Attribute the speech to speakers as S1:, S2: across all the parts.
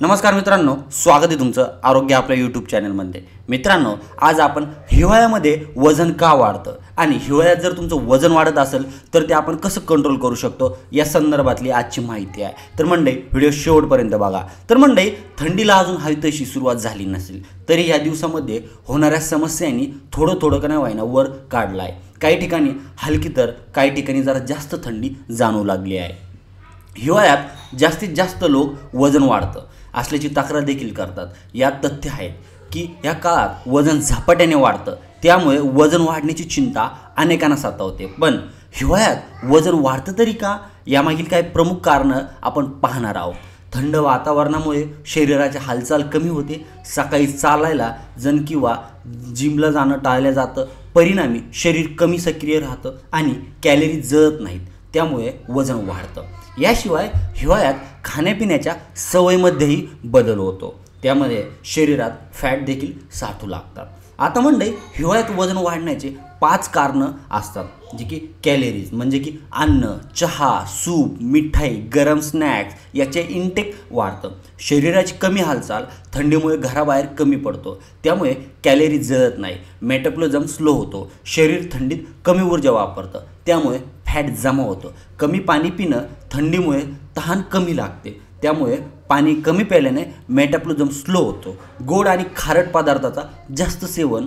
S1: नमस्कार मित्रांनो, स्वागत आहे तुमचं आरोग्य आपल्या यूट्यूब चॅनलमध्ये। मित्रांनो, आज आपण हिवाळ्यामध्ये वजन का वाढतं आणि हिवाळ्यात जर तुमचं वजन वाढत असेल तर ते आपण कसं कंट्रोल करू शकतो या संदर्भातली आजची माहिती आहे। तर मंडळी, व्हिडिओ शेवटपर्यंत बघा। तर मंडळी, थंडीला अजून हवी तशी सुरुवात झाली नसेल तरी या दिवसामध्ये होणाऱ्या समस्यांनी थोडं थोडं का नाही व्हायना वर काढलाय। काही ठिकाणी हलकी तर काही ठिकाणी जरा जास्त थंडी जाणवू लागली आहे। हिवाळ्यात जास्तीत जास्त लोक वजन वाढतं असल्याची तक्रार देखील करतात। यात तथ्य आहे की या काळात वजन झपाट्याने वाढतं, त्यामुळे वजन वाढण्याची चिंता अनेकांना सतावते। पण हिवाळ्यात वजन वाढतं तरी का, यामागील काही प्रमुख कारणं आपण पाहणार आहोत। थंड वातावरणामुळे शरीराची हालचाल कमी होते, सकाळी चालायला जण किंवा जिमला जाणं टाळलं जातं, परिणामी शरीर कमी सक्रिय राहतं आणि कॅलरी जळत नाहीत, त्यामुळे वजन वाढतं। याशिवाय हिवाळ्यात खाण्यापिण्याच्या सवयीमध्येही बदल होतो, त्यामध्ये शरीरात फॅट देखील साठू लागतात। आता मंडळी, हिवाळ्यात वजन वाढण्याचे 5 कारणं असतात, जे की कॅलरीज म्हणजे की अन्न, चहा, सूप, मिठाई, गरम स्नॅक्स याचे इंटेक वाढतं। शरीराची कमी हालचाल थंडीमुळे घराबाहेर कमी पडतो, त्यामुळे कॅलरी जळत नाही, मेटाबॉलिझम स्लो होतो, शरीर थंडीत कमी ऊर्जा वापरतं, त्यामुळे फॅट जमा होतं। कमी पाणी पिणं थंडीमुळे तहान कमी लागते, त्यामुळे पाणी कमी प्यायल्याने मेटाबॉलिझम स्लो होतो। गोड आणि खारट पदार्थाचा जास्त सेवन,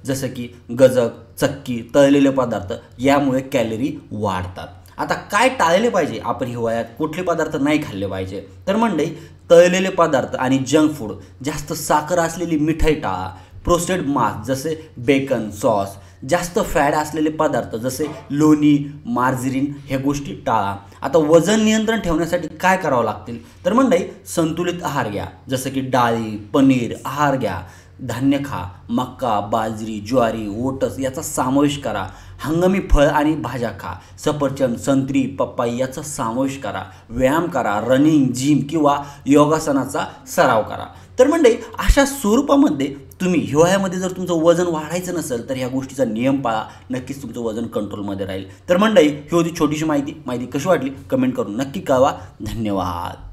S1: जसं की गजक, चक्की, तळलेले पदार्थ यामुळे कॅलरी वाढतात। आता काय टाळले पाहिजे आपण हिवाळ्यात, कुठले पदार्थ नाही खाल्ले पाहिजे? तर मंडळी, तळलेले पदार्थ आणि जंक फूड, जास्त साखर असलेली मिठाई टाळा, प्रोसेस्ड मांस जसे बेकन, सॉस, जास्त फॅट असलेले पदार्थ जसे लोणी, मार्जरीन ह्या गोष्टी टाळा। आता वजन नियंत्रण ठेवण्यासाठी काय करावं लागतील? तर मंडळी, संतुलित आहार घ्या, जसं की डाळी, पनीर आहार घ्या, धान्य खा, मका, बाजरी, ज्वारी, ओट्स याचा समावेश करा, हंगामी फळ आणि भाज्या खा, सफरचंद, संत्री, पपई याचा समावेश करा, व्यायाम करा, रनिंग, जिम किंवा योगासनाचा सराव करा। तर मंडळी, अशा स्वरूपामध्ये तुम्ही हिवाळ्यामध्ये जर तुमचं वजन वाढायचं नसेल तर ह्या गोष्टीचा नियम पाळा, नक्कीच तुमचं वजन कंट्रोलमध्ये राहील। तर मंडळी, ही होती छोटीशी माहिती कशी वाटली कमेंट करून नक्की कळवा। धन्यवाद।